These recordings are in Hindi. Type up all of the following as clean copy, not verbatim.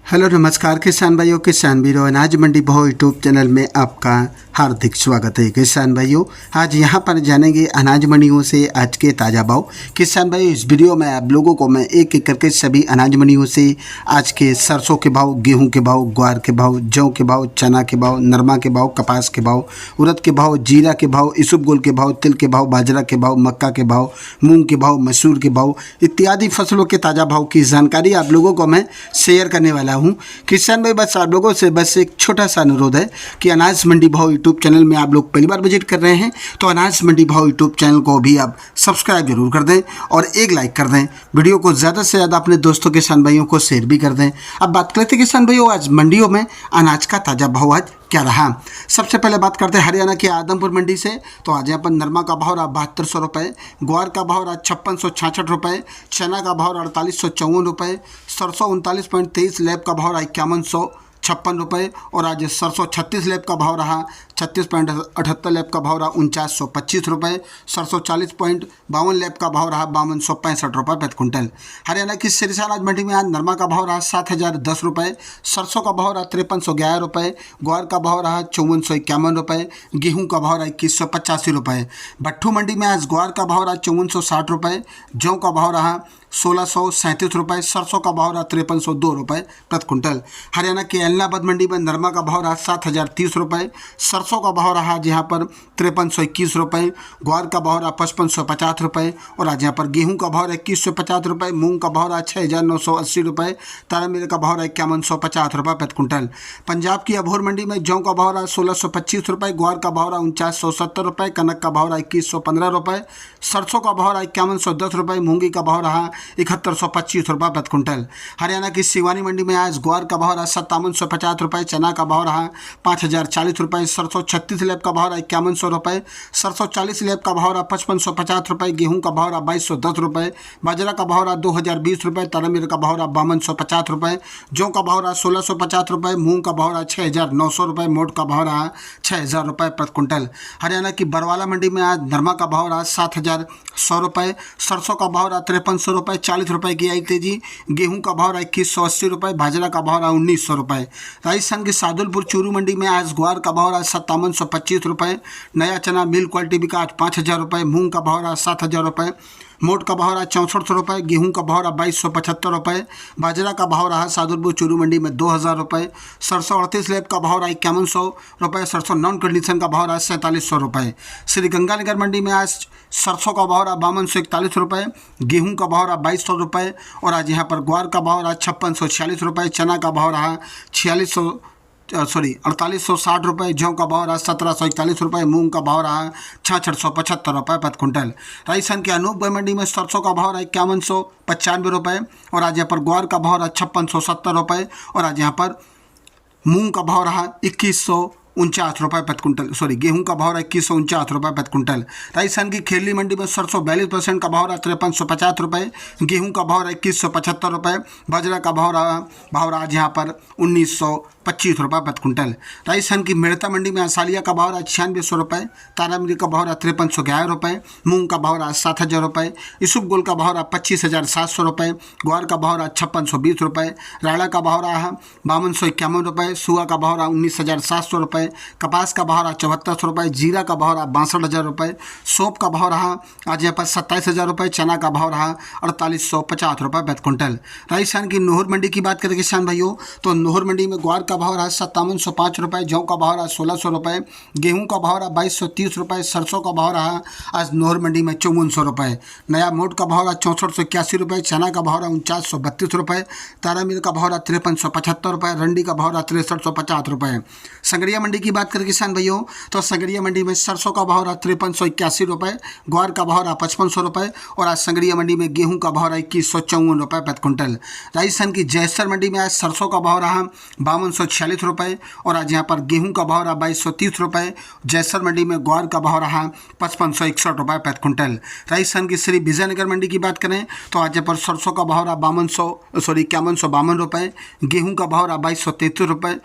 हेलो नमस्कार किसान भाइयों, किसान वीरों, अनाज मंडी भाव यूट्यूब चैनल में आपका हार्दिक स्वागत है। किसान भाइयों, आज यहाँ पर जानेंगे अनाज मंडियों से आज के ताज़ा भाव। किसान भाइयों, इस वीडियो में आप लोगों को मैं एक एक करके सभी अनाज मंडियों से आज के सरसों के भाव, गेहूं के भाव, ग्वार के भाव, जौ के भाव, चना के भाव, नरमा के भाव, कपास के भाव, उड़द के भाव, जीरा के भाव, इसबगोल के भाव, तिल के भाव, बाजरा के भाव, मक्का के भाव, मूंग के भाव, मसूर के भाव इत्यादि फसलों के ताज़ा भाव की जानकारी आप लोगों को मैं शेयर करने वाला हूं। किसान भाई, बस आप लोगों से बस एक छोटा सा अनुरोध है कि अनाज मंडी भाव यूट्यूब चैनल में आप लोग पहली बार विजिट कर रहे हैं तो अनाज मंडी भाव यूट्यूब चैनल को भी आप सब्सक्राइब जरूर कर दें और एक लाइक कर दें। वीडियो को ज़्यादा से ज़्यादा अपने दोस्तों किसान भाइयों को शेयर भी कर दें। अब बात करते हैं किसान भाइयों, आज मंडियों में अनाज का ताज़ा भाव आज क्या रहा। सबसे पहले बात करते हैं हरियाणा के आदमपुर मंडी से। तो आज यहाँ पर नरमा का भाव रहा 7200 रुपये, ग्वार का भाव रहा 5666 रुपये, चना का भाव रहा 4854 रुपये, सरसों 39.23 लैब का भाव रहा 5156 रुपये और आज सरसों 36 लैब का भाव रहा 36.78 लैब का भाव रहा 4925 रुपये, सरसों 40.52 लैब का भाव रहा 5265 रुपये प्रति क्विंटल। हरियाणा की सिरसा अनाज मंडी में आज नरमा का भाव रहा 7010 रुपये, सरसों का भाव रहा 5311 रुपये, ग्वार का भाव रहा 5451 रुपये, गेहूं का भाव रहा 2185 रुपये। भट्ठू मंडी में आज ग्वार का भाव रहा 5460 रुपये, जौ का भाव रहा 1637 रुपये, सरसों का भाव रहा 5302 रुपये प्रति क्विंटल। हरियाणा के एलनाबाद मंडी में नरमा का भाव रहा 7030 रुपये, सरसों का भाव रहा आज यहाँ पर 5321 रुपये, ग्वार का भाव रहा 5550 रुपये और आज यहाँ पर गेहूं का भाव रहा 2150 रुपये, मूंग का भाव रहा 6980 रुपये, तारामीर का भाव रहा 5150 रुपये प्रति क्विंटल। पंजाब की अबोहर मंडी में जौ का भाव रहा 1625 रुपये, ग्वार का भाव रहा 4970 रुपये, कनक का भाव रहा 2115 रुपये, सरसों का भाव रहा 5110 रुपये, मूंगी का भाव रहा 7125 रुपये प्रति क्विंटल। हरियाणा की सिवानी मंडी में आज ग्वार का भाव रहा 5750 रुपये, चना का भाव रहा 5040 रुपये, सरसों 36 लैब का भाव रहा 5100 रुपये, सरसों 40 लैब का भाव रहा 5550 रुपये, गेहूं का भाव रहा 2210 रुपये, बाजरा का भाव रहा 2020 रुपये, तारामीर का भाव रहा 5250 रुपये, जौ का भाव रहा 1650 रुपये, मूंग का भाव रहा 6900 रुपये, मोट का भाव रहा 6000 रुपये प्रति क्विंटल। हरियाणा की बरवाला मंडी में आज नरमा का भाव रहा 7100 रुपये, सरसों का भाव रहा 5300 रुपये, 40 रुपये की आई तेजी, गेहूं का भाव रहा 2180 रुपये, बाजरा का भाव रहा 1900 रुपये। राजस्थान की सादुलपुर चूरू मंडी में आज ग्वार का भाव रहा 5725 रुपये, नया चना मिल क्वालिटी बिका आज 5000 रुपये, मूंग का भाव रहा 7000 रुपये, मोट का भाव रहा 6400 रुपये, गेहूं का भाव रहा 2275 रुपये, बाजरा का भाव रहा सादुलपुर चूरू मंडी में 2000 रुपये, सरसों 38 लैब का भाव रहा 5100 रुपये, सरसों नॉन कंडीशन का भाव रहा 4700 रुपये। श्री गंगानगर मंडी में आज सरसों का भाव रहा 5241 रुपये, गेहूं का भाव रहा 2200 रुपये और आज यहाँ पर ग्वार का भाव रहा 5646 रुपये, चना का भाव रहा 4860 रुपये, जौ का भाव रहा 1741 रुपये, मूंग का भाव रहा 6675 रुपये प्रति क्विंटल। राजस्थान के अनूपगढ़ मंडी में सरसों का भाव रहा 5195 रुपये और आज यहाँ पर ग्वार का भाव रहा 5670 रुपये और आज यहाँ पर मूंग का भाव रहा 2149 रुपये प्रति क्विंटल, गेहूं का भाव रहा 2149 रुपये प्रति क्विंटल। राजस्थान की खेरली मंडी में सरसों 42% का भाव रहा 5350 रुपये, गेहूं का भाव रहा 2175 रुपये, बाजरा का भाव रहा आज यहाँ पर 1925 रुपये प्रति क्विंटल। राजस्थान की मेड़ता मंडी में असालिया का भाव रहा 9600 रुपये, तारामीर का भाव रहा 5311 रुपये, मूंग का भाव रहा 7000 रुपये, इसबगोल का भाव रहा 25700 रुपये, ग्वार का भाव रहा 5620 रुपये, राड़ा का भाव रहा 5251 रुपये, सुआ का भाव रहा 19700 रुपये, कपास का भाव रहा 7400 रुपये, जीरा का भाव रहा 62000 रुपये, सौंफ का भाव रहा आज यहाँ पर 27000 रुपये, चना का भाव रहा 4850 रुपये प्रति क्विंटल। राजस्थान की नोहर मंडी की बात करें किसान भाइयों, तो नोहर मंडी में ग्वार का भाव रहा 5705 रुपये, जौ का भाव रहा 1600 रुपये, गेहूं का भाव रहा 2230 रुपये, सरसों का भाव रहा आज नोहर मंडी में 5400 रुपये, नया मोट का भाव रहा 6481 रुपये, चना का भाव रहा 4932 रुपये, तारामीर का भाव रहा 5375 रुपये, रंडी का भाव रहा 6350 रुपये। संगरिया मंडी की बात करें किसान भाइयों, तो संगरिया मंडी में सरसों का भाव रहा 5381 रुपये, ग्वार का भाव रहा 5500 रुपये और आज संगरिया मंडी में गेहूं का भाव रहा 2154 रुपये प्रति क्विंटल। राजस्थान की जयसर मंडी में आज सरसों का भाव रहा 5246 रुपये और आज यहाँ पर गेहूं का भाव रहा 2230 रुपये, जयसर मंडी में ग्वार का भाव रहा 5561 रुपये प्रति क्विंटल। राजस्थान की श्री विजयनगर मंडी की बात करें तो आज यहाँ पर सरसों का भाव रहा 5152 रुपये, गेहूं का भाव रहा 2233 रुपये,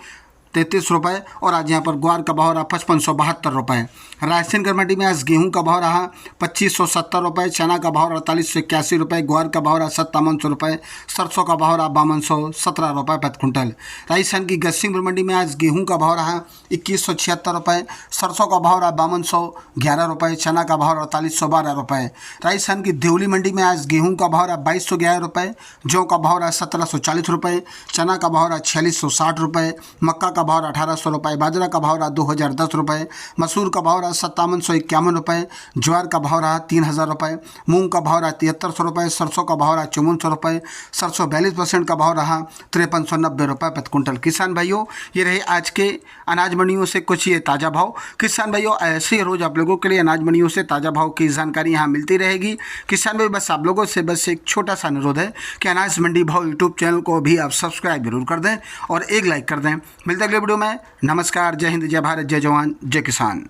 33 रुपये और आज यहाँ पर ग्वार का भाव रहा 5572 रुपये। रायसेनगढ़ मंडी में आज गेहूं का भाव रहा 2570 रुपये, चना का भाव 4881 रुपये, ग्वार का भाव रहा 5700 रुपये, सरसों का भाव रहा 5217 रुपये प्रति क्विंटल। राजस्थान की गढ़सिंहपुर मंडी में आज गेहूं का भाव रहा 2176 रुपये, सरसों का भाव रहा 5211 रुपये, चना का भाव 4812 रुपये। राजस्थान की देवली मंडी में आज गेहूं का भाव रहा 2211 रुपये, जौ का भाव रहा 1740 रुपये, चना का भाव रहा 4660 रुपये, मक्का का भाव रहा 1800 रुपये, बाजरा का भाव रहा 2010 रुपये, मसूर का भाव रहा 5751 रुपये, ज्वार का भाव रहा 3000 रुपये, मूंग का भाव रहा 7300 रुपये, सरसों का भाव रहा 5400 रुपये, सरसों 42% का भाव रहा 5390 रुपये प्रति क्विंटल। किसान भाइयों, ये रहे आज के अनाज मंडियों से कुछ ये ताज़ा भाव। किसान भाइयों, ऐसे ही रोज़ आप लोगों के लिए अनाज मंडियों से ताज़ा भाव की जानकारी यहाँ मिलती रहेगी। किसान भाई, बस आप लोगों से बस एक छोटा सा अनुरोध है कि अनाज मंडी भाव यूट्यूब चैनल को भी आप सब्सक्राइब जरूर कर दें और एक लाइक कर दें। मिलते अगले वीडियो में। नमस्कार, जय हिंद, जय भारत, जय जवान, जय किसान।